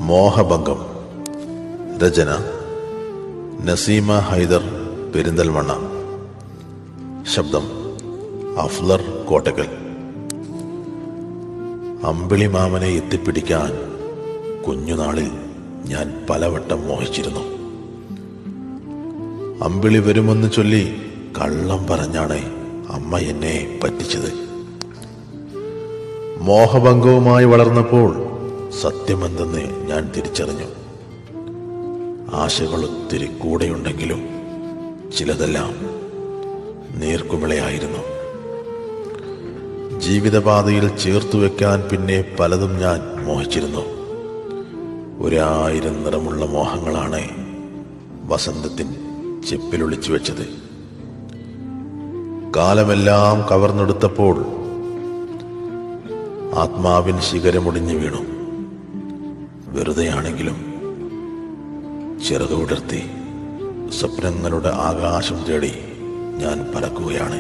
മോഹഭംഗം. രചന നസീമ ഹൈദർ, പെരിന്തൽമണ്ണ. ശബ്ദം അഫ്ലർ കോട്ടക്കൽ. അമ്പിളി മാമനെ എത്തിപ്പിടിക്കാൻ കുഞ്ഞുനാളിൽ ഞാൻ പലവട്ടം മോഹിച്ചിരുന്നു. അമ്പിളി വരുമെന്ന് ചൊല്ലി കള്ളം പറഞ്ഞാണ് അമ്മ എന്നെ പറ്റിച്ചത്. മോഹഭംഗവുമായി വളർന്നപ്പോൾ സത്യമെന്തെന്ന് ഞാൻ തിരിച്ചറിഞ്ഞു. ആശകളൊത്തിരി കൂടെയുണ്ടെങ്കിലും ചിലതെല്ലാം നീർക്കുമിളയായിരുന്നു. ജീവിതപാതയിൽ ചേർത്തു വെക്കാൻ പിന്നെ പലതും ഞാൻ മോഹിച്ചിരുന്നു. 1000 നിറമുള്ള മോഹങ്ങളാണ് വസന്തത്തിൻ ചെപ്പിലൊളിച്ചു വെച്ചത്. കാലമെല്ലാം കവർന്നെടുത്തപ്പോൾ ആത്മാവിൻ ശിഖരമൊടിഞ്ഞു വീണു. വെറുതെയാണെങ്കിലും ചിറകുവിടർത്തി സ്വപ്നങ്ങളുടെ ആകാശം തേടി ഞാൻ പറക്കുകയാണ്.